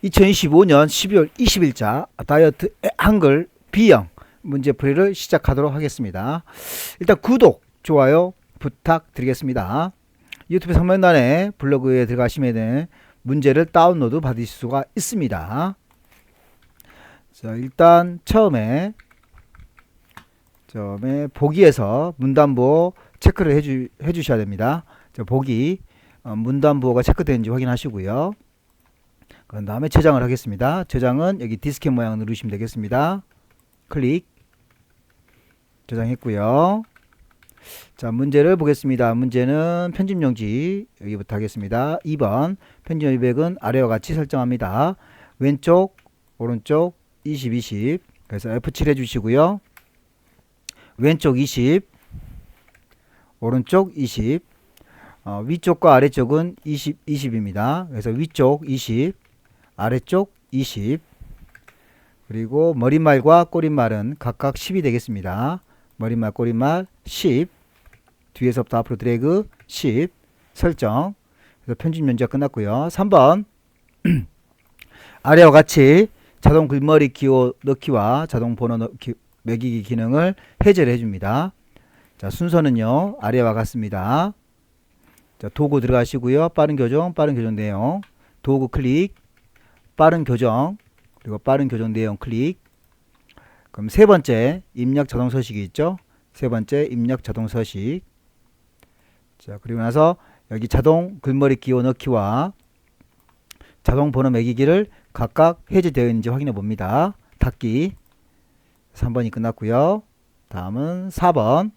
2025년 12월 20일자 다이어트 한글 B형 문제풀이를 시작하도록 하겠습니다. 일단 구독, 좋아요 부탁드리겠습니다. 유튜브 설명란에 블로그에 들어가시면 문제를 다운로드 받으실 수가 있습니다. 자, 일단 처음에 보기에서 문단부호 체크를 해주셔야 됩니다. 보기 문단부호가 체크되는지 확인하시고요. 그런 다음에 저장을 하겠습니다. 저장은 여기 디스켓 모양 누르시면 되겠습니다. 클릭. 저장했고요. 자, 문제를 보겠습니다. 문제는 편집용지 여기부터 하겠습니다. 2번 편집용지백은 아래와 같이 설정합니다. 왼쪽 오른쪽 20 20 그래서 F7 해주시고요. 왼쪽 20 오른쪽 20 위쪽과 아래쪽은 20 20입니다. 그래서 위쪽 20 아래쪽 20 그리고 머릿말과 꼬릿말은 각각 10이 되겠습니다. 머릿말 꼬릿말 10 뒤에서부터 앞으로 드래그 10 설정. 그래서 편집 연주가 끝났고요. 3번 아래와 같이 자동 글머리 기호 넣기와 자동 번호 매기기 기능을 해제를 해줍니다. 자, 순서는요 아래와 같습니다. 자, 도구 들어가시고요. 빠른 교정 내용 도구 클릭 빠른 교정 그리고 빠른 교정 내용 클릭. 그럼 세 번째 입력 자동 서식이 있죠. 세 번째 입력 자동 서식. 자, 그리고 나서 여기 자동 글머리 기호 넣기와 자동 번호 매기기를 각각 해제되어 있는지 확인해 봅니다. 닫기. 3번이 끝났고요. 다음은 4번.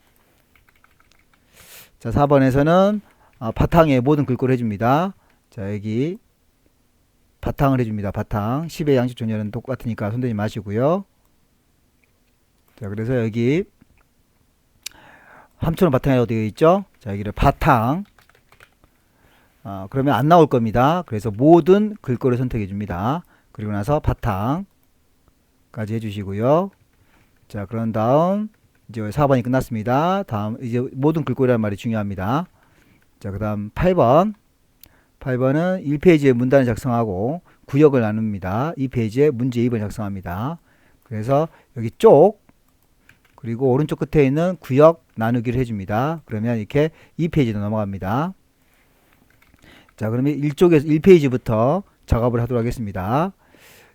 자, 4번에서는 바탕에 모든 글꼴을 해줍니다. 자, 여기 바탕을 해줍니다. 바탕 10의 양식 조절은 똑같으니까 손대지 마시고요. 자, 그래서 여기 함수는 바탕이라고 되어 있죠. 자, 여기를 바탕 그러면 안 나올 겁니다. 그래서 모든 글꼴을 선택해 줍니다. 그리고 나서 바탕까지 해주시고요. 자, 그런 다음 이제 4번이 끝났습니다. 다음 이제 모든 글꼴이라는 말이 중요합니다. 자, 그 다음 8번은 1페이지에 문단을 작성하고 구역을 나눕니다. 2페이지에 문제 2번을 작성합니다. 그래서 여기 쪽 그리고 오른쪽 끝에 있는 구역 나누기를 해줍니다. 그러면 이렇게 2페이지로 넘어갑니다. 자, 그러면 1페이지부터 작업을 하도록 하겠습니다.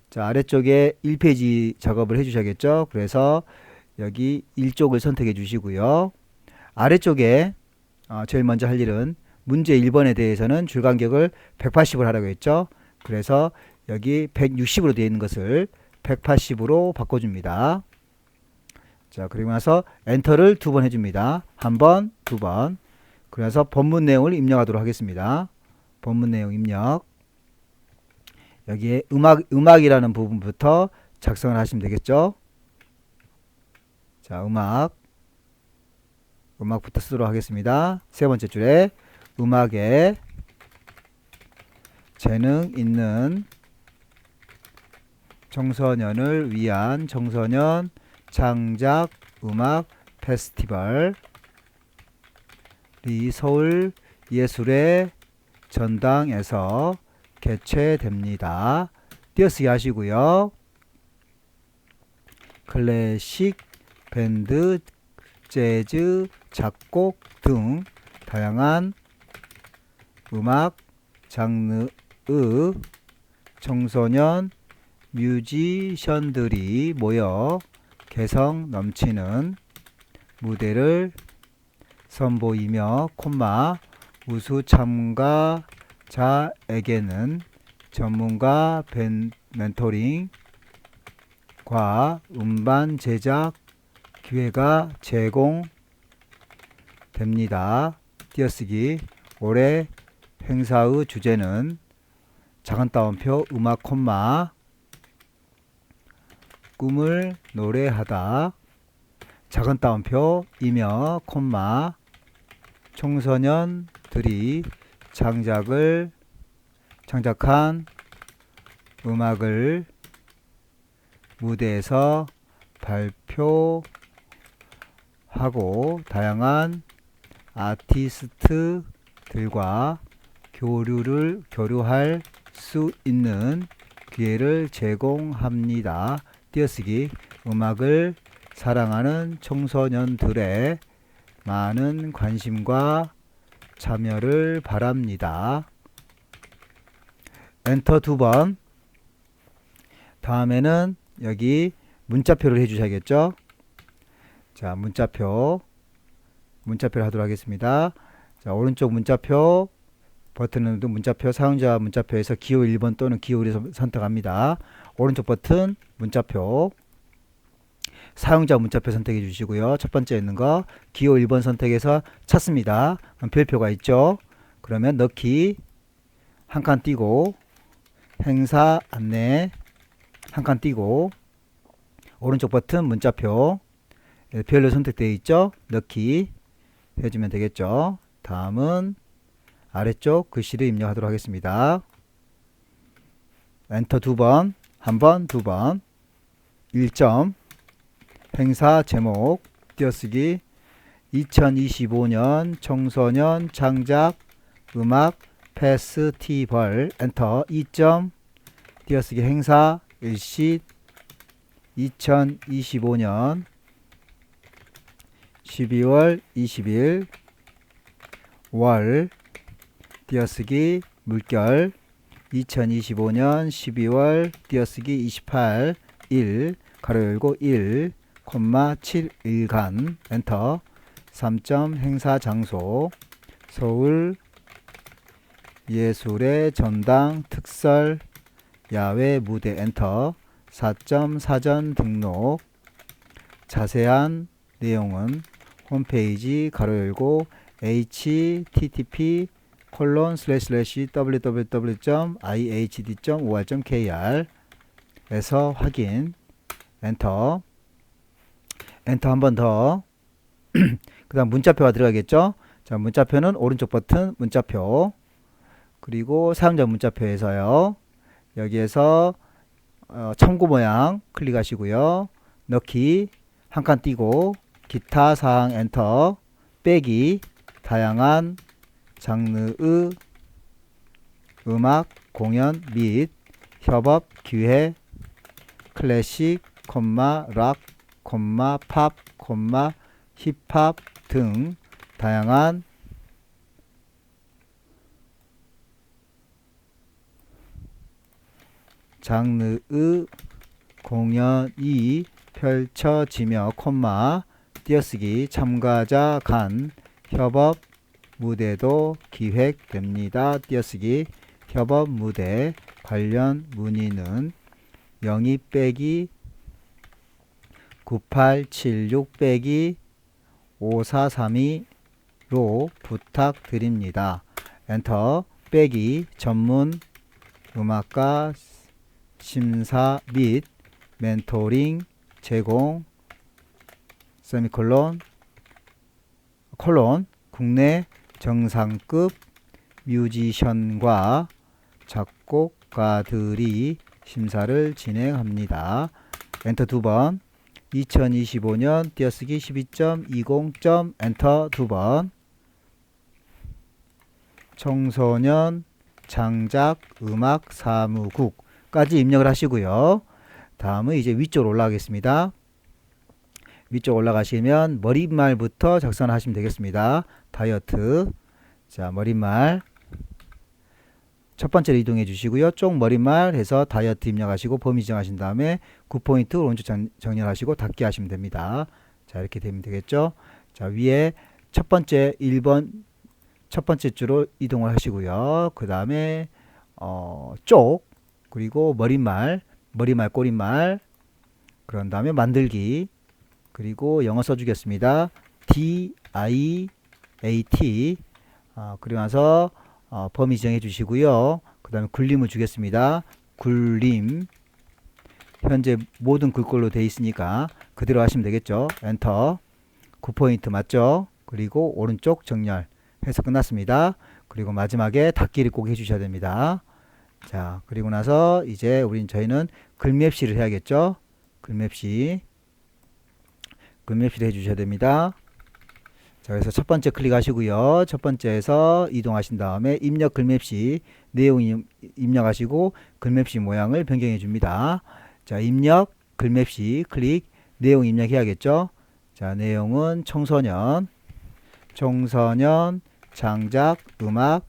자, 아래쪽에 1페이지 작업을 해주셔야겠죠. 그래서 여기 1쪽을 선택해 주시고요. 아래쪽에 제일 먼저 할 일은 문제 1번에 대해서는 줄간격을 180으로 하라고 했죠. 그래서 여기 160으로 되어 있는 것을 180으로 바꿔줍니다. 자, 그리고 나서 엔터를 2번 해줍니다. 한 번, 2번. 그래서 본문 내용을 입력하도록 하겠습니다. 본문 내용 입력. 여기에 음악이라는 부분부터 작성을 하시면 되겠죠. 자, 음악부터 쓰도록 하겠습니다. 세 번째 줄에 음악에 재능 있는 청소년을 위한 청소년 창작 음악 페스티벌이 서울 예술의 전당에서 개최됩니다. 띄어쓰기 하시고요. 클래식, 밴드, 재즈, 작곡 등 다양한 음악 장르의 청소년 뮤지션들이 모여 개성 넘치는 무대를 선보이며 우수 참가자에게는 전문가 멘토링과 음반 제작 기회가 제공됩니다. 띄어쓰기. 올해 행사의 주제는 작은 따옴표 음악 꿈을 노래하다 작은 따옴표 이며 청소년들이 창작한 음악을 무대에서 발표하고 다양한 아티스트들과 교류할 수 있는 기회를 제공합니다. 띄어쓰기 음악을 사랑하는 청소년들의 많은 관심과 참여를 바랍니다. 엔터 2번. 다음에는 여기 문자표를 해주셔야겠죠. 자, 문자표를 하도록 하겠습니다. 자, 오른쪽 문자표 버튼은 문자표, 사용자 문자표에서 기호 1번 또는 기호 1을 선택합니다. 오른쪽 버튼 문자표, 사용자 문자표 선택해 주시고요. 첫 번째 있는 거 기호 1번 선택해서 찾습니다. 별표가 있죠. 그러면 넣기 한 칸 띄고 행사 안내 한 칸 띄고 오른쪽 버튼 문자표 별로 선택되어 있죠. 넣기 해주면 되겠죠. 다음은 아래쪽 글씨를 입력하도록 하겠습니다. 엔터 2번, 한 번, 2번. 1점 행사 제목 띄어쓰기 2025년 청소년 창작 음악 페스티벌 엔터 2점 띄어쓰기 행사 일시 2025년 12월 20일 월 띄어쓰기 물결 2025년 12월 띄어쓰기 28 1 가로 열고 1 7일간 엔터 3점 행사 장소 서울 예술의 전당 특설 야외 무대 엔터 4점 사전 등록 자세한 내용은 홈페이지 가로 열고 http://www.ihd.or.kr 에서 확인 엔터 한 번 더 그 다음 문자표가 들어가겠죠. 자, 문자표는 오른쪽 버튼 문자표 그리고 사용자 문자표에서요. 여기에서 참고 모양 클릭하시고요. 넣기 한 칸 띄고 기타 사항 엔터 빼기 다양한 장르의 음악 공연 및 협업 기회 클래식, 락, 팝, 힙합 등 다양한 장르의 공연이 펼쳐지며 띄어쓰기 참가자 간 협업 무대도 기획됩니다. 띄어쓰기 협업 무대 관련 문의는 02-9876-5432로 부탁드립니다. 엔터 빼기 전문 음악가 심사 및 멘토링 제공 세미콜론 국내 정상급 뮤지션과 작곡가들이 심사를 진행합니다. 엔터 2번 2025년 띄어쓰기 12.20. 엔터 2번 청소년 창작 음악 사무국까지 입력을 하시고요. 다음은 이제 위쪽으로 올라가겠습니다. 위쪽 올라가시면 머릿말부터 작성하시면 되겠습니다. 다이어트 자 머릿말 첫 번째로 이동해 주시고요. 쪽 머릿말 해서 다이어트 입력하시고 범위 지정하신 다음에 9포인트 오른쪽 정렬하시고 닫기 하시면 됩니다. 자 이렇게 되면 되겠죠. 자 위에 첫 번째 1번 첫 번째 줄로 이동을 하시고요. 그 다음에 쪽 그리고 머릿말 꼬릿말 그런 다음에 만들기 그리고 영어 써주겠습니다. DIAT 그리고 나서 범위 지정해 주시고요. 그 다음에 굴림을 주겠습니다. 굴림 현재 모든 글꼴로 되어 있으니까 그대로 하시면 되겠죠. 엔터 9포인트 맞죠? 그리고 오른쪽 정렬 해서 끝났습니다. 그리고 마지막에 닫기를 꼭 해주셔야 됩니다. 자 그리고 나서 이제 저희는 글맵시를 해야겠죠. 글맵시를 해주셔야 됩니다. 자, 그래서 첫 번째 클릭하시고요. 첫 번째에서 이동하신 다음에 입력 글맵시 내용 입력하시고 글맵시 모양을 변경해 줍니다. 자, 입력 글맵시 클릭 내용 입력해야겠죠. 자, 내용은 청소년 장작 음악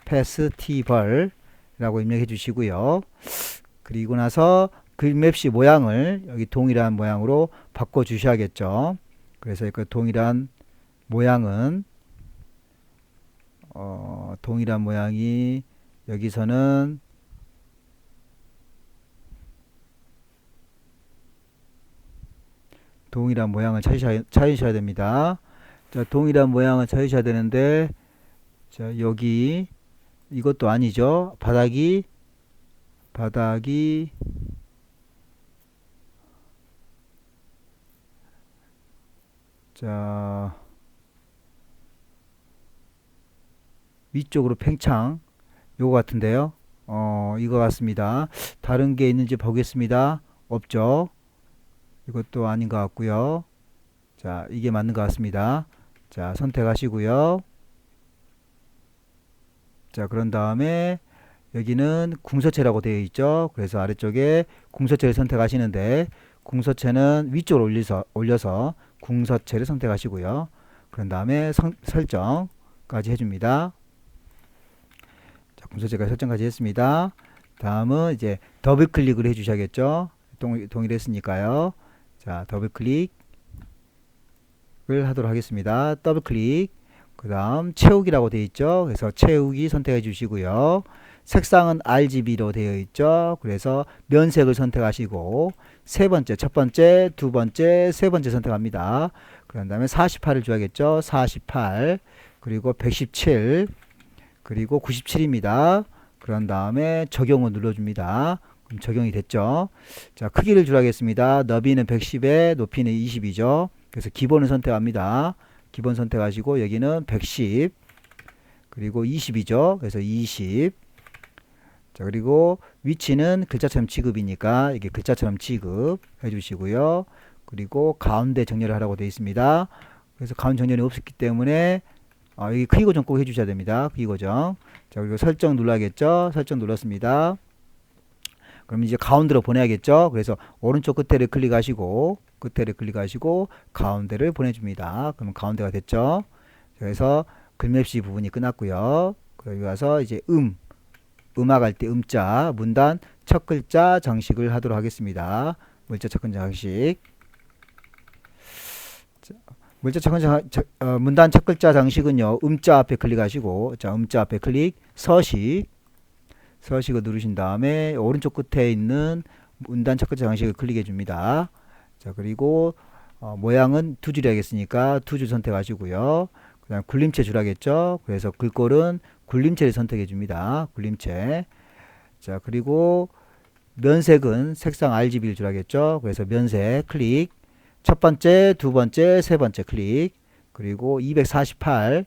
페스티벌 라고 입력해 주시고요. 그리고 나서 글맵시 모양을 여기 동일한 모양으로 바꿔 주셔야겠죠. 그래서 그 동일한 모양은 동일한 모양이 여기서는 동일한 모양을 찾으셔야 됩니다. 자, 동일한 모양을 찾으셔야 되는데, 자, 여기 이것도 아니죠. 바닥이 자, 위쪽으로 팽창 요거 같은데요. 이거 같습니다. 다른 게 있는지 보겠습니다. 없죠. 이것도 아닌 것 같고요. 자, 이게 맞는 것 같습니다. 자, 선택하시고요. 자, 그런 다음에 여기는 궁서체라고 되어 있죠. 그래서 아래쪽에 궁서체를 선택하시는데 궁서체는 위쪽으로 올려서 궁서체를 선택하시고요. 그런 다음에 설정까지 해줍니다. 자, 궁서체까지 설정까지 했습니다. 다음은 이제 더블 클릭을 해주셔야겠죠. 동일했으니까요. 자, 더블 클릭을 하도록 하겠습니다. 더블 클릭. 그 다음 채우기라고 되어 있죠. 그래서 채우기 선택해 주시고요. 색상은 RGB로 되어 있죠. 그래서 면색을 선택하시고 첫 번째, 두 번째, 세 번째 선택합니다. 그런 다음에 48을 줘야겠죠. 48 그리고 117 그리고 97입니다. 그런 다음에 적용을 눌러줍니다. 그럼 적용이 됐죠. 자, 크기를 줄하겠습니다. 너비는 110에 높이는 20이죠. 그래서 기본을 선택합니다. 기본 선택하시고 여기는 110 그리고 20이죠. 그래서 20. 자, 그리고 위치는 글자처럼 취급이니까 이게 글자처럼 취급 해주시고요. 그리고 가운데 정렬을 하라고 되어 있습니다. 그래서 가운데 정렬이 없었기 때문에 여기 크기 고정 꼭 해주셔야 됩니다. 크기 고정. 자, 그리고 설정 눌러야겠죠. 설정 눌렀습니다. 그럼 이제 가운데로 보내야겠죠. 그래서 오른쪽 끝에를 클릭하시고 가운데를 보내줍니다. 그럼 가운데가 됐죠. 그래서 글맵시 부분이 끝났고요. 여기 와서 이제 음악 할 때 음자 문단 첫 글자 장식을 하도록 하겠습니다. 문자 첫 글자 장식. 문자 첫 글자 문단 첫 글자 장식은요. 음자 앞에 클릭하시고 자, 음자 앞에 클릭 서식을 누르신 다음에 오른쪽 끝에 있는 문단 첫 글자 장식을 클릭해 줍니다. 자, 그리고 모양은 두 줄이 하겠으니까 두 줄 선택하시고요. 그 다음 굴림체 줄하겠죠. 그래서 글꼴은 굴림체를 선택해 줍니다. 굴림체. 자, 그리고 면색은 색상 RGB를 줄하겠죠. 그래서 면색 클릭. 첫 번째, 두 번째, 세 번째 클릭. 그리고 248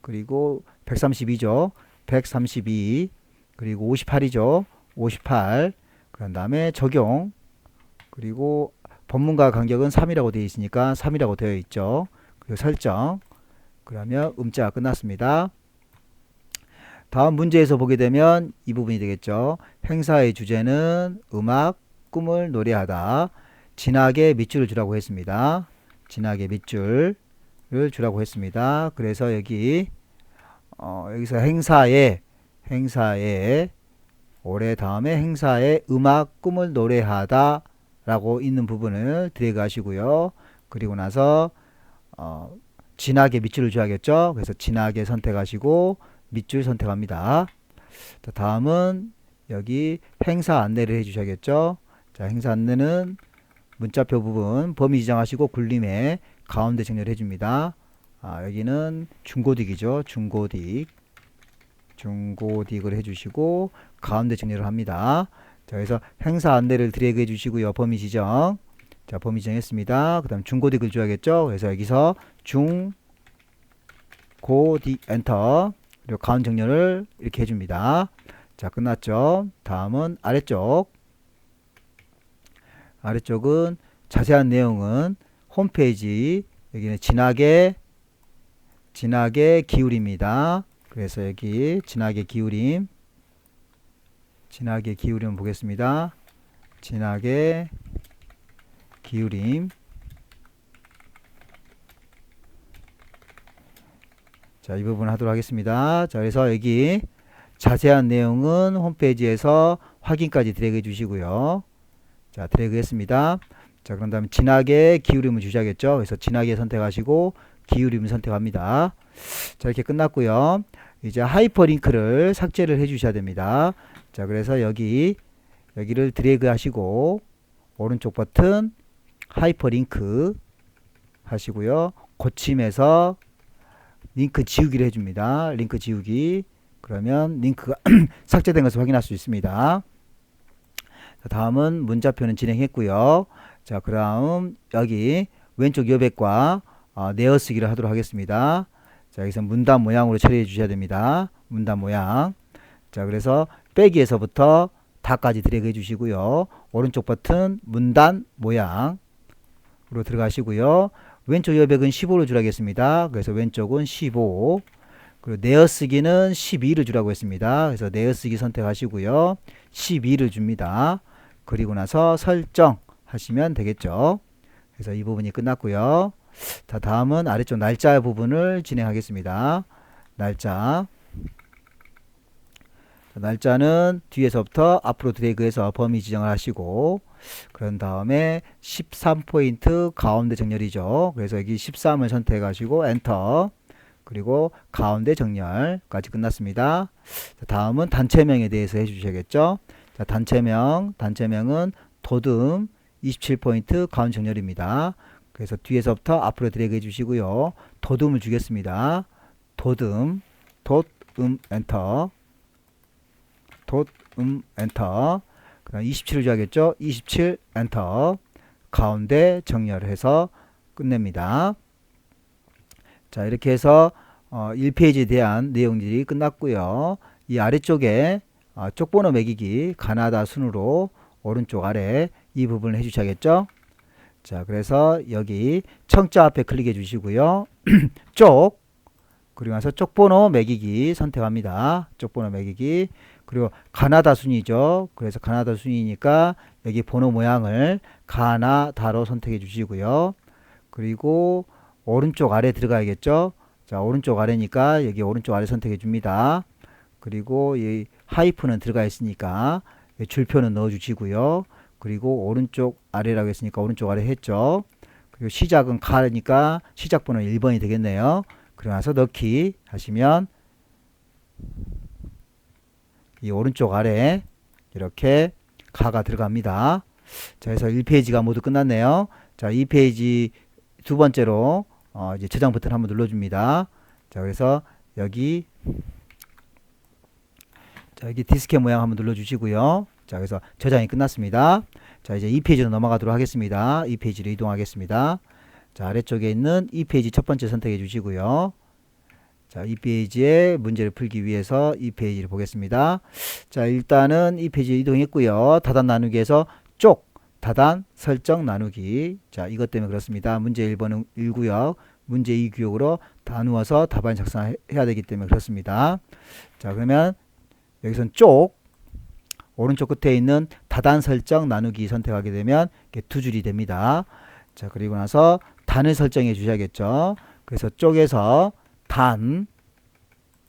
그리고 132죠. 132 그리고 58이죠. 58 그런 다음에 적용 그리고 법문과 간격은 3이라고 되어 있으니까 3이라고 되어 있죠. 그리고 설정 그러면 음자가 끝났습니다. 다음 문제에서 보게 되면 이 부분이 되겠죠. 행사의 주제는 음악, 꿈을 노래하다. 진하게 밑줄을 주라고 했습니다. 진하게 밑줄을 주라고 했습니다. 그래서 여기서 행사에 올해 다음에 행사에 음악, 꿈을 노래하다 라고 있는 부분을 드래그 하시고요. 그리고 나서 진하게 밑줄을 줘야겠죠. 그래서 진하게 선택하시고 밑줄 선택합니다. 자, 다음은 여기 행사 안내를 해 주셔야겠죠. 자, 행사 안내는 문자표 부분 범위 지정하시고 굴림에 가운데 정렬해 줍니다. 여기는 중고딕이죠. 중고딕을 해주시고 가운데 정렬을 합니다. 자, 그래서 행사 안내를 드래그 해주시고요. 범위 지정. 자, 범위 지정했습니다. 그 다음 중고딕을 줘야겠죠. 그래서 여기서 중고딕 엔터. 그리고 가운데 정렬을 이렇게 해줍니다. 자, 끝났죠. 다음은 아래쪽. 아래쪽은 자세한 내용은 홈페이지, 여기는 진하게 기울입니다. 그래서 여기 진하게 기울임 보겠습니다. 진하게 기울임. 자, 이 부분 하도록 하겠습니다. 자, 그래서 여기 자세한 내용은 홈페이지에서 확인까지 드래그 해 주시고요. 자, 드래그 했습니다. 자, 그런 다음에 진하게 기울임을 주셔야겠죠. 그래서 진하게 선택하시고 기울임을 선택합니다. 자, 이렇게 끝났고요. 이제 하이퍼링크를 삭제를 해 주셔야 됩니다. 자, 그래서 여기를 드래그 하시고 오른쪽 버튼 하이퍼링크 하시고요. 고침에서 링크 지우기를 해줍니다. 링크 지우기. 그러면 링크가 삭제된 것을 확인할 수 있습니다. 자, 다음은 문자표는 진행했고요. 자, 그 다음 여기 왼쪽 여백과 내어쓰기를 하도록 하겠습니다. 자, 여기서 문단 모양으로 처리해 주셔야 됩니다. 문단 모양. 자, 그래서 빼기에서부터 다까지 드래그 해 주시고요. 오른쪽 버튼 문단 모양으로 들어가시고요. 왼쪽 여백은 15로 주라겠습니다. 그래서 왼쪽은 15. 그리고 내어쓰기는 12를 주라고 했습니다. 그래서 내어쓰기 선택하시고요. 12를 줍니다. 그리고 나서 설정 하시면 되겠죠. 그래서 이 부분이 끝났고요. 자, 다음은 아래쪽 날짜 부분을 진행하겠습니다. 날짜는 뒤에서부터 앞으로 드래그해서 범위 지정을 하시고, 그런 다음에 13포인트 가운데 정렬이죠. 그래서 여기 13을 선택하시고 엔터, 그리고 가운데 정렬까지 끝났습니다. 자, 다음은 단체명에 대해서 해주셔야겠죠. 자, 단체명은 도듬 27포인트 가운데 정렬입니다. 그래서 뒤에서부터 앞으로 드래그 해주시고요. 도듬을 주겠습니다. 도듬 엔터, 엔터. 그 다음 27을 줘야겠죠. 27 엔터. 가운데 정렬해서 끝냅니다. 자, 이렇게 해서 1페이지에 대한 내용들이 끝났고요. 이 아래쪽에 쪽번호 매기기 가나다 순으로 오른쪽 아래 이 부분을 해주셔야겠죠. 자, 그래서 여기 청자 앞에 클릭해 주시고요. 그리고 나서 쪽번호 매기기 선택합니다. 쪽번호 매기기. 그리고 가나다 순이죠. 그래서 가나다 순이니까 여기 번호 모양을 가나다로 선택해 주시고요. 그리고 오른쪽 아래 들어가야겠죠. 자, 오른쪽 아래니까 여기 오른쪽 아래 선택해 줍니다. 그리고 이 하이픈은 들어가 있으니까 줄표는 넣어 주시고요. 그리고 오른쪽 아래라고 했으니까 오른쪽 아래 했죠. 그리고 시작은 가니까 시작 번호 1번이 되겠네요. 그러고 나서 넣기 하시면 이 오른쪽 아래 이렇게 가가 들어갑니다. 자, 그래서 1페이지가 모두 끝났네요. 자, 2페이지 두 번째로 이제 저장 버튼 한번 눌러줍니다. 자, 그래서 여기 디스켓 모양 한번 눌러주시고요. 자, 그래서 저장이 끝났습니다. 자, 이제 2페이지로 넘어가도록 하겠습니다. 2페이지로 이동하겠습니다. 자, 아래쪽에 있는 2페이지 첫 번째 선택해 주시고요. 자, 2페이지의 문제를 풀기 위해서 2페이지를 보겠습니다. 자, 일단은 2페이지 이동했고요. 다단 나누기에서 다단 설정 나누기. 자, 이것 때문에 그렇습니다. 문제 1번은 1구역, 문제 2구역으로 나누어서 답안 작성해야 되기 때문에 그렇습니다. 자, 그러면 여기선 오른쪽 끝에 있는 다단 설정 나누기 선택하게 되면 이렇게 두 줄이 됩니다. 자, 그리고 나서 단을 설정해 주셔야겠죠. 그래서 쪽에서 단,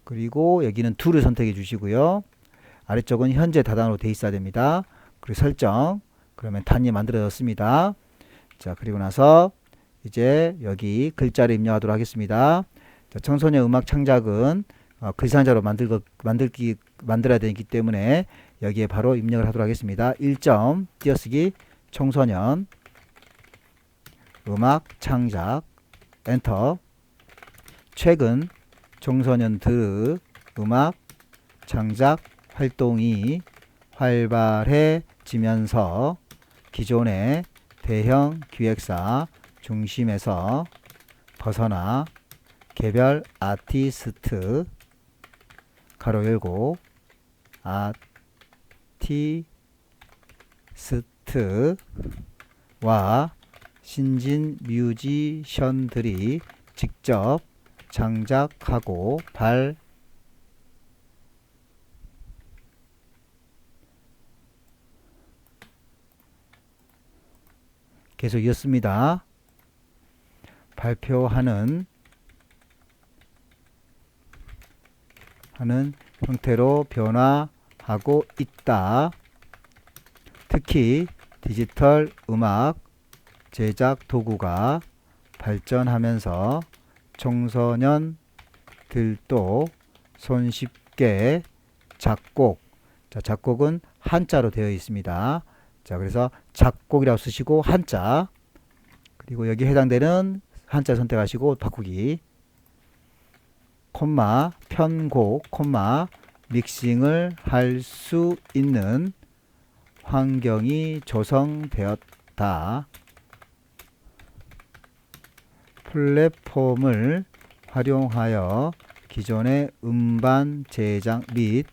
그리고 여기는 둘을 선택해 주시고요. 아래쪽은 현재 다단으로 돼 있어야 됩니다. 그리고 설정, 그러면 단이 만들어졌습니다. 자, 그리고 나서 이제 여기 글자를 입력하도록 하겠습니다. 자, 청소년 음악 창작은 글상자로 만들어야 되기 때문에 여기에 바로 입력을 하도록 하겠습니다. 1점 띄어쓰기 청소년 음악 창작 엔터. 최근 청소년들 음악 창작 활동이 활발해지면서 기존의 대형 기획사 중심에서 벗어나 개별 아티스트 가로 열고 아티스트 신진 뮤지션들이 직접 창작하고 계속 이었습니다. 발표하는 형태로 변화하고 있다. 특히 디지털 음악 제작 도구가 발전하면서 청소년들도 손쉽게 작곡은 한자로 되어 있습니다. 자, 그래서 작곡이라고 쓰시고 한자, 그리고 여기 해당되는 한자 선택하시고 바꾸기, 콤마 편곡, 콤마 믹싱을 할 수 있는 환경이 조성되었다. 플랫폼을 활용하여 기존의 음반 제작 및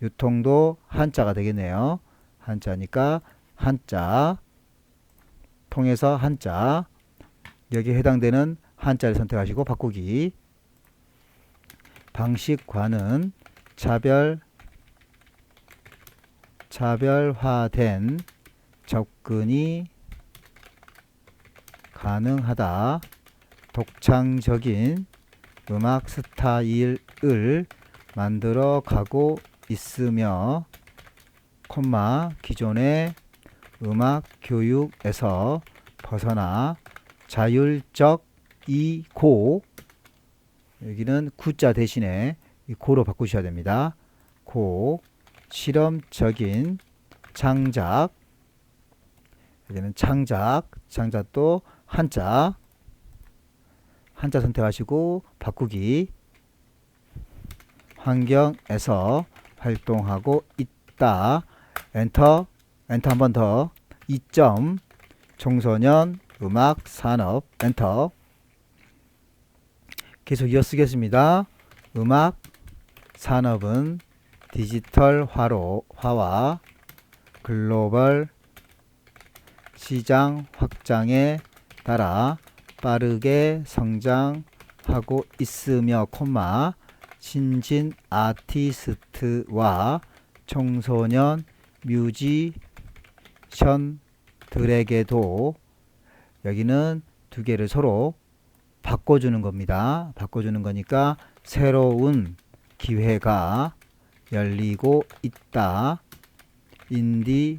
유통도 한자가 되겠네요. 한자니까 한자, 통해서 한자, 여기에 해당되는 한자를 선택하시고 바꾸기, 방식과는 차별화된 접근이 가능하다. 독창적인 음악 스타일을 만들어 가고 있으며, 콤마 기존의 음악 교육에서 벗어나 자율적이고, 여기는 구자 대신에 이 고로 바꾸셔야 됩니다. 실험적인 창작, 여기는 창작도 한자 선택하시고 바꾸기, 환경에서 활동하고 있다. 엔터 한 번 더, 2점 청소년 음악 산업, 엔터. 계속 이어쓰겠습니다. 음악 산업은 디지털화와 글로벌 시장 확장에 따라 빠르게 성장하고 있으며, 콤마 신진 아티스트와 청소년 뮤지션들에게도, 여기는 두 개를 서로 바꿔주는 겁니다. 바꿔주는 거니까 새로운 기회가 열리고 있다. 인디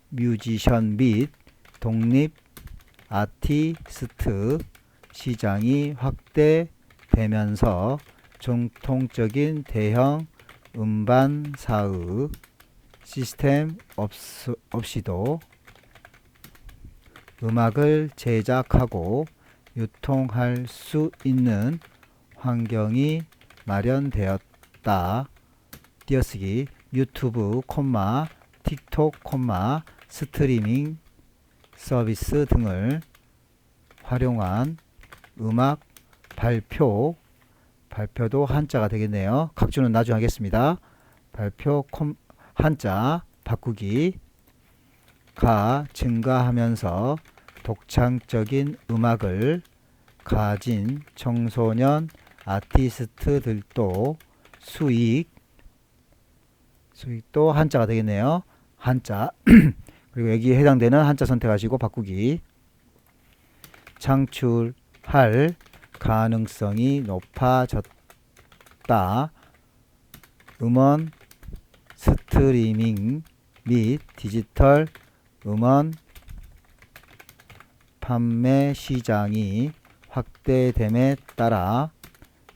뮤지션 및 독립 아티스트 시장이 확대되면서 전통적인 대형 음반사의 시스템 없이도 음악을 제작하고 유통할 수 있는 환경이 마련되었다. 띄어쓰기, 유튜브, 틱톡, 스트리밍 서비스 등을 활용한 음악 발표도 한자가 되겠네요. 각주는 나중에 하겠습니다. 발표 한자 바꾸기, 가 증가하면서 독창적인 음악을 가진 청소년 아티스트들도 수익도 한자가 되겠네요. 한자 그리고 여기에 해당되는 한자 선택하시고 바꾸기, 창출할 가능성이 높아졌다. 음원 스트리밍 및 디지털 음원 판매 시장이 확대됨에 따라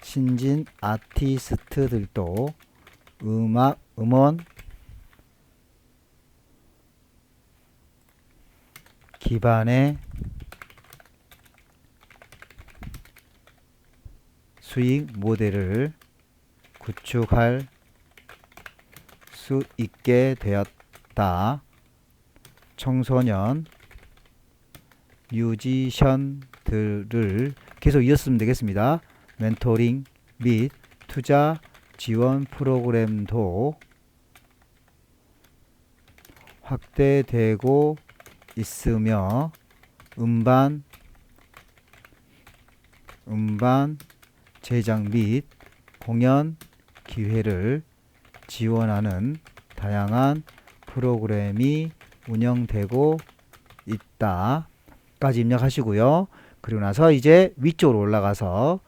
신진 아티스트들도 음원 기반의 수익 모델을 구축할 수 있게 되었다. 청소년 뮤지션들을 계속 이었으면 되겠습니다. 멘토링 및 투자 지원 프로그램도 확대되고 있으며 음반 제작 및 공연 기회를 지원하는 다양한 프로그램이 운영되고 있다 까지 입력하시고요. 그리고 나서 이제 위쪽으로 올라가서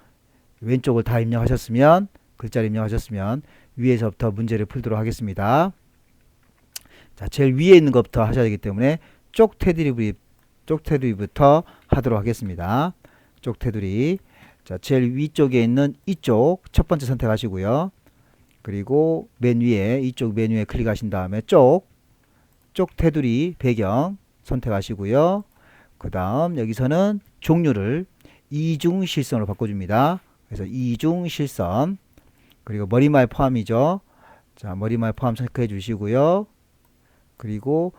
왼쪽을 다 입력하셨으면, 글자를 입력하셨으면 위에서부터 문제를 풀도록 하겠습니다. 자, 제일 위에 있는 것부터 하셔야 되기 때문에 쪽 테두리부터 하도록 하겠습니다. 쪽 테두리. 자, 제일 위쪽에 있는 이쪽 첫 번째 선택하시고요. 그리고 맨 위에, 이쪽 맨 위에 클릭하신 다음에 쪽 테두리 배경 선택하시고요. 그 다음 여기서는 종류를 이중실선으로 바꿔줍니다. 그래서 이중실선, 그리고 머리말 포함이죠. 자, 머리말 포함 체크해 주시고요. 그리고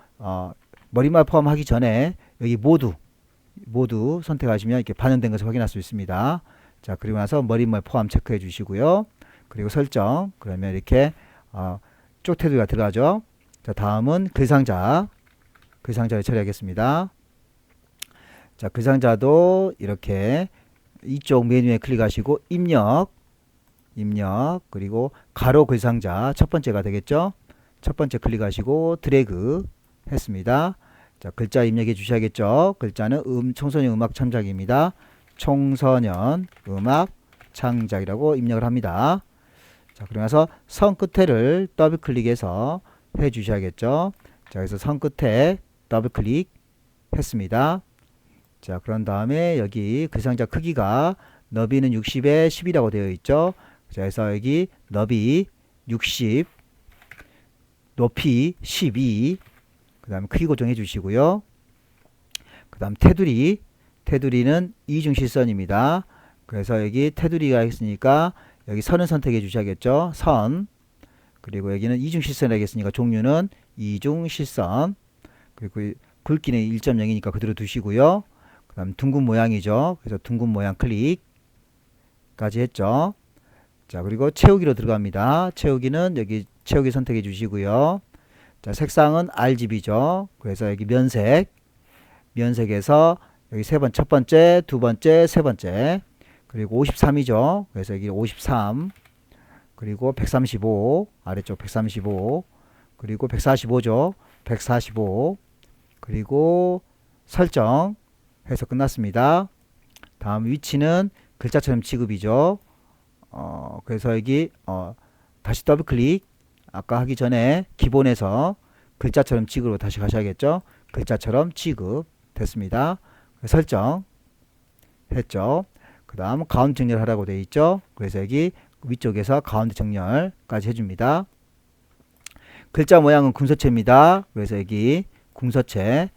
머리말 포함하기 전에 여기 모두 선택하시면 이렇게 반영된 것을 확인할 수 있습니다. 자, 그리고 나서 머리말 포함 체크해 주시고요. 그리고 설정, 그러면 이렇게 쪽 테두리가 들어가죠. 자, 다음은 글상자를 처리하겠습니다. 자, 글상자도 이렇게 이쪽 메뉴에 클릭하시고 입력, 그리고 가로 글상자 첫 번째가 되겠죠. 첫 번째 클릭하시고 드래그 했습니다. 자, 글자 입력해 주셔야겠죠. 글자는 청소년 음악 창작입니다. 청소년 음악 창작이라고 입력을 합니다. 자, 그러고 나서 선 끝에를 더블 클릭해서 해 주셔야겠죠. 자, 그래서 선 끝에 더블 클릭 했습니다. 자, 그런 다음에 여기 글상자 크기가 너비는 60에 10이라고 되어 있죠. 자, 그래서 여기 너비 60, 높이 12, 그 다음에 크기 고정해 주시고요. 그 다음 테두리는 이중실선입니다. 그래서 여기 테두리가 있으니까 여기 선을 선택해 주셔야겠죠. 선. 그리고 여기는 이중실선이 겠으니까 종류는 이중실선. 그리고 굵기는 1.0이니까 그대로 두시고요. 그 다음 둥근 모양이죠. 그래서 둥근 모양 클릭까지 했죠. 자, 그리고 채우기로 들어갑니다. 채우기는 여기 채우기 선택해 주시고요. 자, 색상은 RGB죠. 그래서 여기 면색에서 여기 첫 번째, 두 번째, 세 번째, 그리고 53이죠. 그래서 여기 53, 그리고 135, 아래쪽 135, 그리고 145죠. 145, 그리고 설정 해서 끝났습니다. 다음 위치는 글자처럼 취급이죠. 그래서 여기 다시 더블 클릭, 아까 하기 전에 기본에서 글자처럼 취급으로 다시 가셔야겠죠. 글자처럼 취급 됐습니다. 설정 했죠. 그 다음 가운데 정렬하라고 되어 있죠. 그래서 여기 위쪽에서 가운데 정렬까지 해줍니다. 글자 모양은 궁서체입니다. 그래서 여기 궁서체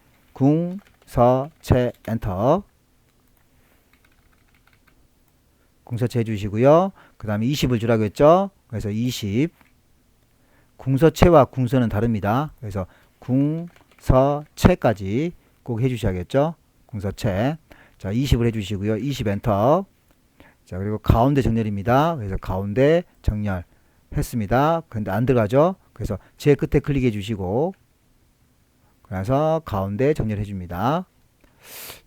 엔터 궁서체 해주시고요. 그 다음에 20을 주라고 했죠. 그래서 20, 궁서체와 궁서는 다릅니다. 그래서 궁서체까지 꼭 해주셔야겠죠. 궁서체. 자, 20을 해주시고요. 20 엔터. 자, 그리고 가운데 정렬입니다. 그래서 가운데 정렬 했습니다. 근데 안 들어가죠. 그래서 제일 끝에 클릭해 주시고, 그래서 가운데 정렬해 줍니다.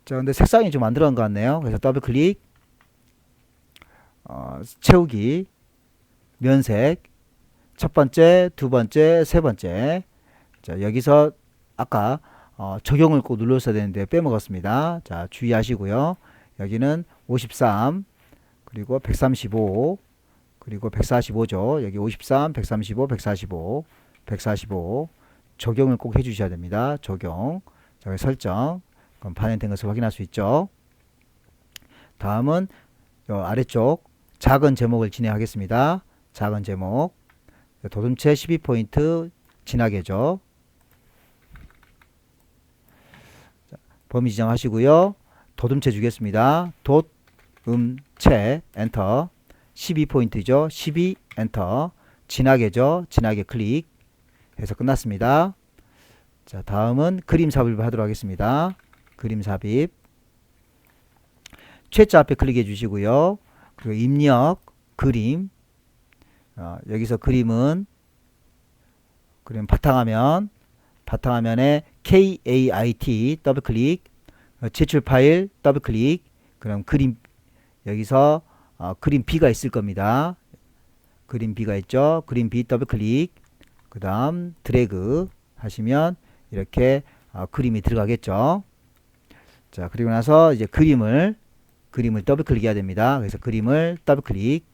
자, 근데 색상이 좀 안 들어간 것 같네요. 그래서 더블 클릭, 채우기, 면색, 첫 번째, 두 번째, 세 번째. 자, 여기서 아까 적용을 꼭 눌렀어야 되는데 빼먹었습니다. 자, 주의하시고요. 여기는 53, 그리고 135, 그리고 145죠. 여기 53, 135, 145 적용을 꼭 해주셔야 됩니다. 적용. 자, 설정. 그럼 반영된 것을 확인할 수 있죠. 다음은 아래쪽 작은 제목을 진행하겠습니다. 작은 제목. 도둠체 12포인트 진하게죠. 자, 범위 지정하시고요. 도둠체 주겠습니다. 도둠체 엔터. 12포인트죠. 12 엔터. 진하게죠. 진하게 클릭 해서 끝났습니다. 자, 다음은 그림 삽입을 하도록 하겠습니다. 그림 삽입. 최자 앞에 클릭해 주시고요. 그리고 입력 그림. 여기서 그림 바탕화면에 KAIT 더블 클릭, 제출 파일 더블 클릭, 그럼 그림 여기서 그림 B가 있을 겁니다. 그림 B가 있죠. 그림 B 더블 클릭, 그 다음 드래그 하시면 이렇게 그림이 들어가겠죠. 자, 그리고 나서 이제 그림을 더블 클릭해야 됩니다. 그래서 그림을 더블 클릭.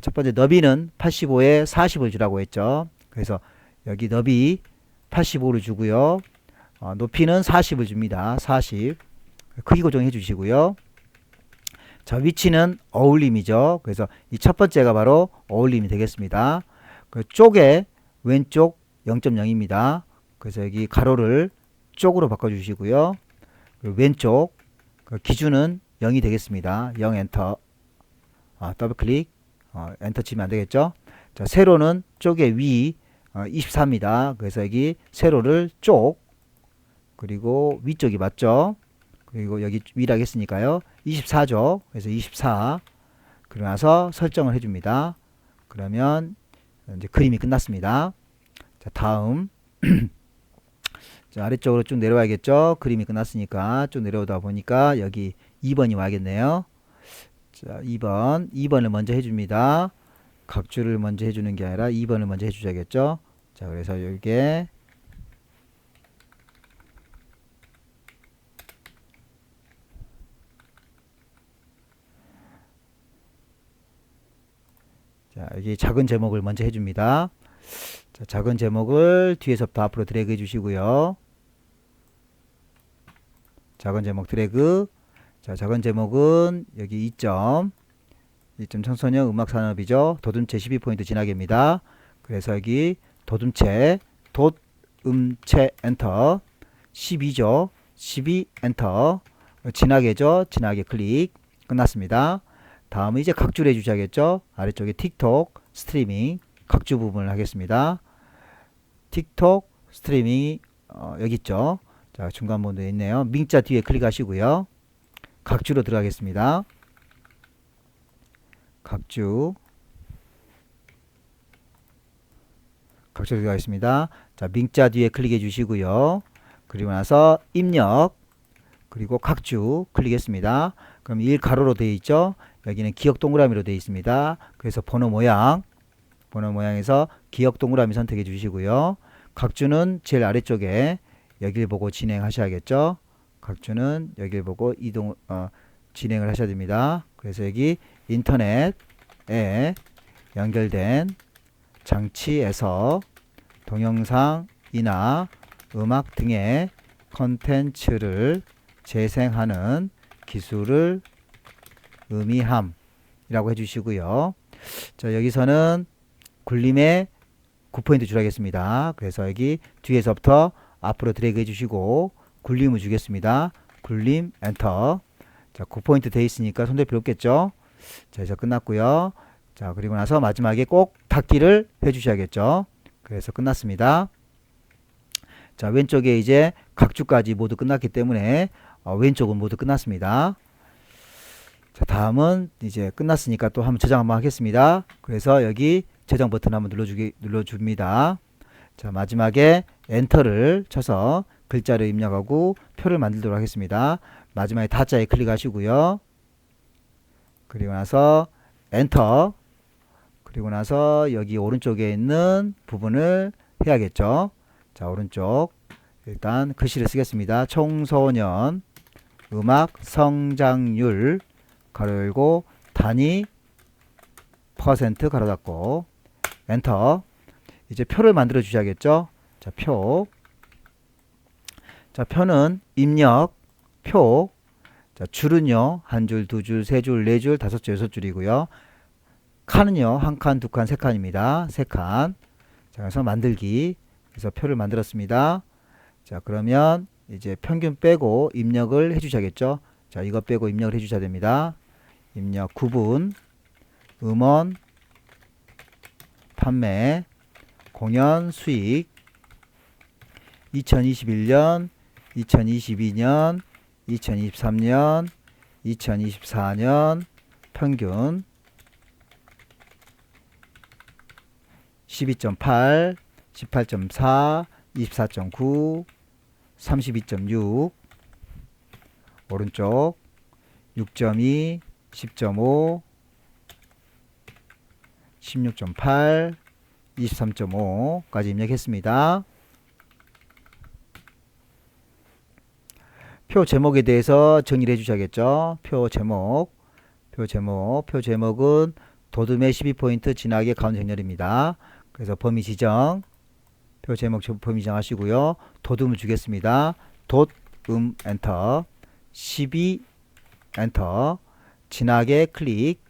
첫 번째 너비는 85에 40을 주라고 했죠. 그래서 여기 너비 85를 주고요. 높이는 40을 줍니다. 40. 크기 고정해 주시고요. 자, 위치는 어울림이죠. 그래서 이 첫 번째가 바로 어울림이 되겠습니다. 그 쪽에 왼쪽 0.0입니다. 그래서 여기 가로를 쪽으로 바꿔주시고요. 왼쪽 기준은 0이 되겠습니다. 0 엔터. 더블 클릭. 엔터 치면 안 되겠죠. 자, 세로는 쪽의 위 24입니다. 그래서 여기 세로를 쪽, 그리고 위쪽이 맞죠. 그리고 여기 위라고 했으니까요. 24죠. 그래서 24. 그러고 나서 설정을 해줍니다. 그러면 이제 그림이 끝났습니다. 자, 다음. 자, 아래쪽으로 쭉 내려와야겠죠. 그림이 끝났으니까 쭉 내려오다 보니까 여기 2번이 와야겠네요. 자, 2번을 먼저 해줍니다. 각주를 먼저 해주는 게 아니라 2번을 먼저 해주셔야겠죠. 자, 그래서 여기에 자, 여기 작은 제목을 먼저 해줍니다. 자, 작은 제목을 뒤에서부터 앞으로 드래그 해주시고요. 작은 제목 드래그. 자, 작은 제목은 여기 2점 청소년 음악산업이죠. 도둠체 12포인트 진하게입니다. 그래서 여기 도둠체 돛음체 엔터 12죠. 12 엔터. 진하게죠. 진하게 클릭. 끝났습니다. 다음은 이제 각주를 해주셔야겠죠. 아래쪽에 틱톡 스트리밍 각주 부분을 하겠습니다. 틱톡 스트리밍 여기 있죠. 자, 중간 부분에 있네요. 민자 뒤에 클릭하시고요. 각주로 들어가겠습니다. 각주 들어가겠습니다. 자, 민자 뒤에 클릭해 주시고요. 그리고 나서 입력, 그리고 각주 클릭했습니다. 그럼 1 가로로 되어 있죠. 여기는 기억 동그라미로 되어 있습니다. 그래서 번호 모양에서 기억 동그라미 선택해 주시고요. 각주는 제일 아래쪽에 여기를 보고 진행하셔야겠죠. 각주는 여기를 보고 진행을 하셔야 됩니다. 그래서 여기 인터넷에 연결된 장치에서 동영상이나 음악 등의 컨텐츠를 재생하는 기술을 의미함이라고 해주시고요. 자, 여기서는 굴림에 9포인트 주라겠습니다. 그래서 여기 뒤에서부터 앞으로 드래그 해주시고 굴림을 주겠습니다. 굴림 엔터. 자, 9포인트 돼 있으니까 손댈 필요 없겠죠. 자, 이제 끝났고요. 자, 그리고 나서 마지막에 꼭 닫기를 해주셔야겠죠. 그래서 끝났습니다. 자, 왼쪽에 이제 각주까지 모두 끝났기 때문에 왼쪽은 모두 끝났습니다. 자, 다음은 이제 끝났으니까 또 한번 저장 한번 하겠습니다. 그래서 여기 저장 버튼 한번 눌러줍니다. 자, 마지막에 엔터를 쳐서 글자를 입력하고 표를 만들도록 하겠습니다. 마지막에 다자에 클릭하시고요. 그리고 나서 엔터. 그리고 나서 여기 오른쪽에 있는 부분을 해야겠죠. 자, 오른쪽 일단 글씨를 쓰겠습니다. 청소년 음악 성장률 가로 열고 단위 퍼센트 가로 닫고 엔터. 이제 표를 만들어 주셔야겠죠. 자, 표. 자, 표는 입력 표. 자, 줄은요 한 줄, 두 줄, 세 줄, 네 줄, 다섯 줄, 여섯 줄이고요. 칸은요 한 칸, 두 칸, 세 칸입니다. 세 칸. 자, 그래서 만들기. 그래서 표를 만들었습니다. 자, 그러면 이제 평균 빼고 입력을 해주셔야겠죠. 자, 이거 빼고 입력을 해주셔야 됩니다. 입력 구분, 음원, 판매, 공연 수익, 2021년, 2022년, 2023년, 2024년 평균 12.8, 18.4, 24.9, 32.6 오른쪽 6.2 10.5 16.8 23.5까지 입력했습니다. 표 제목에 대해서 정리를 해주셔야겠죠. 표 제목은 도둠의 12포인트 진하게 가운데 정렬입니다. 그래서 범위 지정, 표 제목 범위 지정하시고요. 도둠을 주겠습니다. 엔터, 12 엔터, 진하게 클릭,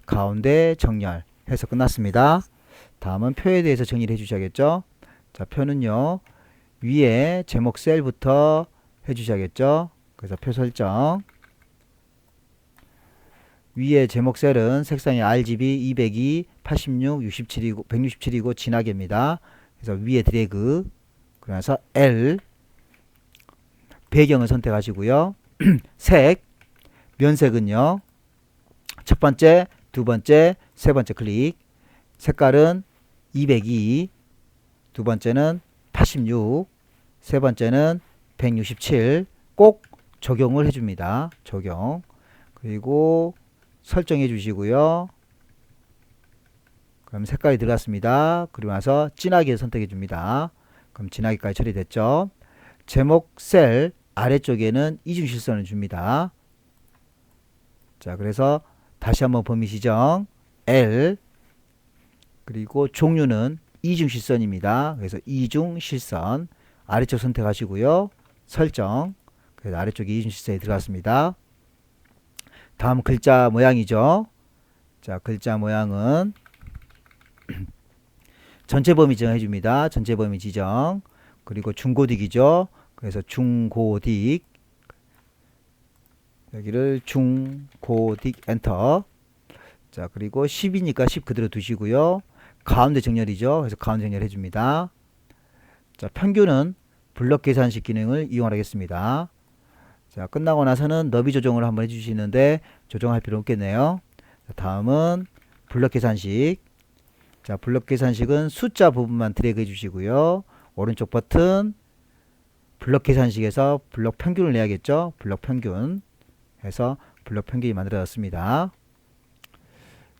가운데 정렬 해서 끝났습니다. 다음은 표에 대해서 정리를 해주셔야겠죠. 자, 표는요, 위에 제목 셀부터 해주셔야겠죠. 그래서 표 설정, 위에 제목 셀은 색상이 RGB 202, 86, 67이고 167이고 진하게입니다. 그래서 위에 드래그, 그래서 L, 배경을 선택하시고요. 색, 면색은요, 첫 번째, 두 번째, 세 번째 클릭, 색깔은 202, 두 번째는 86, 세 번째는 167, 꼭 적용을 해줍니다. 적용. 그리고 설정해 주시고요. 그럼 색깔이 들어갔습니다. 그리고 나서 진하게 선택해 줍니다. 그럼 진하게까지 처리됐죠. 제목 셀 아래쪽에는 이중 실선을 줍니다. 자, 그래서 다시 한번 범위 지정 L, 그리고 종류는 이중 실선입니다. 그래서 이중 실선 아래쪽 선택하시고요. 설정, 그래서 아래쪽에 이중 실선이 들어갔습니다. 다음 글자 모양이죠. 자, 글자 모양은 전체 범위 지정해 줍니다. 전체 범위 지정. 그리고 중고딕이죠. 그래서 중고딕, 여기를 중고딕 엔터. 자, 그리고 10이니까 10 그대로 두시고요. 가운데 정렬이죠. 그래서 가운데 정렬 해줍니다. 자, 평균은 블럭 계산식 기능을 이용하겠습니다. 자, 끝나고 나서는 너비 조정을 한번 해주시는데 조정할 필요 없겠네요. 자, 다음은 블럭 계산식. 자, 블럭 계산식은 숫자 부분만 드래그 해주시고요. 오른쪽 버튼 블럭 계산식에서 블럭 평균을 내야겠죠. 블럭 평균 해서 블럭 평균이 만들어졌습니다.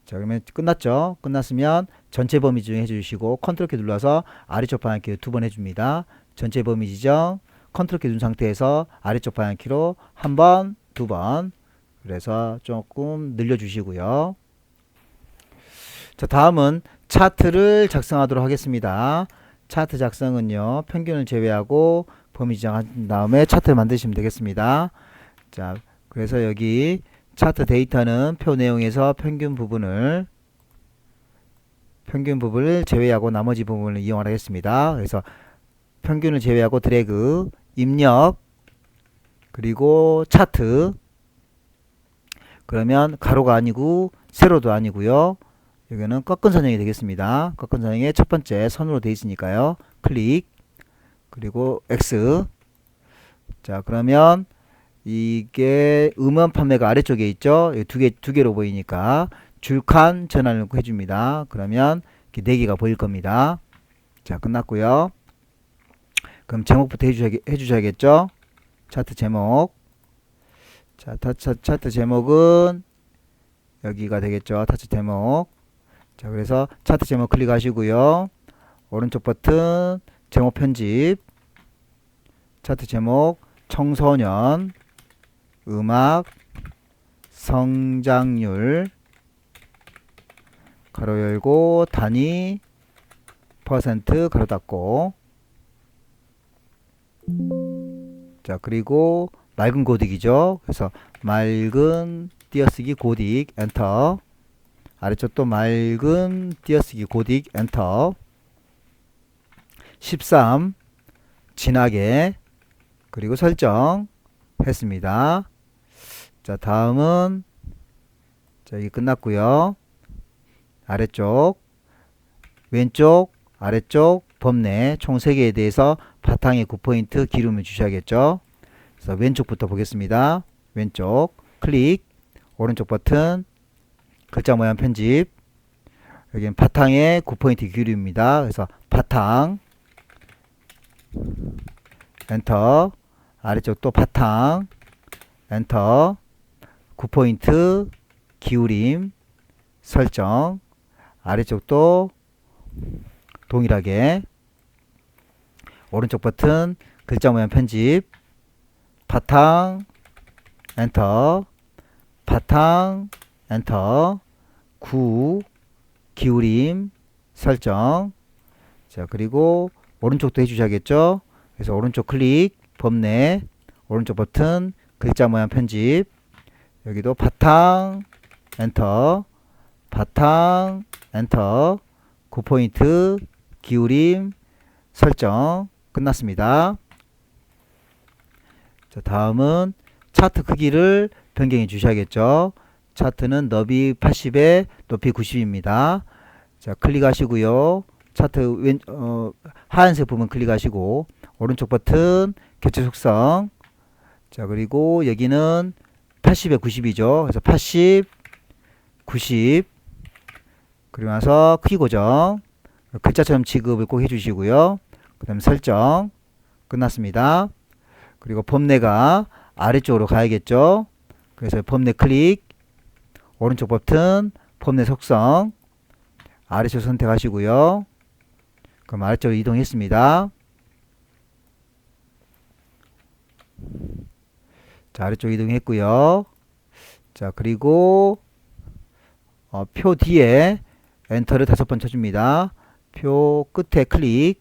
자, 그러면 끝났죠. 끝났으면 전체 범위 지정해 주시고 컨트롤 키 눌러서 아래쪽 방향키 두 번 해줍니다. 전체 범위 지정 컨트롤 키 누른 상태에서 아래쪽 방향키로 한 번, 두 번, 그래서 조금 늘려 주시고요. 자, 다음은 차트를 작성하도록 하겠습니다. 차트 작성은요, 평균을 제외하고 범위 지정한 다음에 차트를 만드시면 되겠습니다. 자, 그래서 여기 차트 데이터는 표 내용에서 평균 부분을 제외하고 나머지 부분을 이용하겠습니다. 그래서 평균을 제외하고 드래그, 입력, 그리고 차트. 그러면 가로가 아니고 세로도 아니고요. 여기는 꺾은 선형이 되겠습니다. 꺾은 선형의 첫 번째 선으로 되어 있으니까요. 클릭, 그리고 X. 자, 그러면 이게 음원 판매가 아래쪽에 있죠. 두 개로 보이니까 줄칸 전환을 해줍니다. 그러면 이렇게 4개가 보일 겁니다. 자, 끝났고요. 그럼 제목부터 해주셔야겠죠. 차트 제목. 자, 차트 제목은 여기가 되겠죠. 차트 제목. 자, 그래서 차트 제목 클릭하시고요. 오른쪽 버튼 제목 편집. 차트 제목 청소년 음악 성장률 가로 열고 단위 퍼센트 가로 닫고. 자, 그리고 맑은 고딕이죠. 그래서 맑은 띄어쓰기 고딕 엔터. 아래쪽 또 맑은 띄어쓰기 고딕 엔터. 13 진하게, 그리고 설정 했습니다. 자, 다음은 자, 이게 끝났고요. 아래쪽 왼쪽 아래쪽 범례 총 3개에 대해서 바탕에 9포인트 기름을 주셔야겠죠. 그래서 왼쪽부터 보겠습니다. 왼쪽 클릭, 오른쪽 버튼 글자 모양 편집. 여기는 바탕에 9포인트 기름입니다. 그래서 바탕 엔터. 아래쪽 또 바탕, 엔터, 9포인트, 기울임, 설정, 아래쪽도 동일하게, 오른쪽 버튼, 글자 모양 편집, 바탕, 엔터, 바탕, 엔터, 9, 기울임, 설정. 자, 그리고 오른쪽도 해주셔야겠죠. 그래서 오른쪽 클릭, 범내, 오른쪽 버튼, 글자 모양 편집, 여기도 바탕, 엔터, 바탕, 엔터, 9포인트, 기울임, 설정. 끝났습니다. 자, 다음은 차트 크기를 변경해 주셔야겠죠. 차트는 너비 80에 높이 90입니다. 자, 클릭하시고요. 차트 하얀색 부분 클릭하시고 오른쪽 버튼 교체 속성. 자, 그리고 여기는 80에 90이죠. 그래서 80, 90. 그리고 나서 크기 고정. 글자처럼 지급을 꼭 해주시고요. 그 다음에 설정. 끝났습니다. 그리고 범내가 아래쪽으로 가야겠죠. 그래서 범내 클릭, 오른쪽 버튼, 범내 속성, 아래쪽 선택하시고요. 그럼 아래쪽으로 이동했습니다. 자, 아래쪽 이동했고요. 자, 그리고 표 뒤에 엔터를 5번 쳐줍니다. 표 끝에 클릭,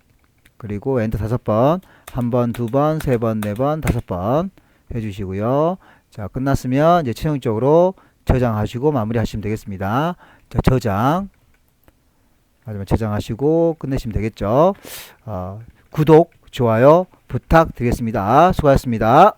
그리고 엔터 5번, 1번, 2번, 3번, 4번, 5번 해주시고요. 자, 끝났으면 이제 최종적으로 저장하시고 마무리 하시면 되겠습니다. 자, 마지막 저장하시고 끝내시면 되겠죠. 구독, 좋아요 부탁드리겠습니다. 수고하셨습니다.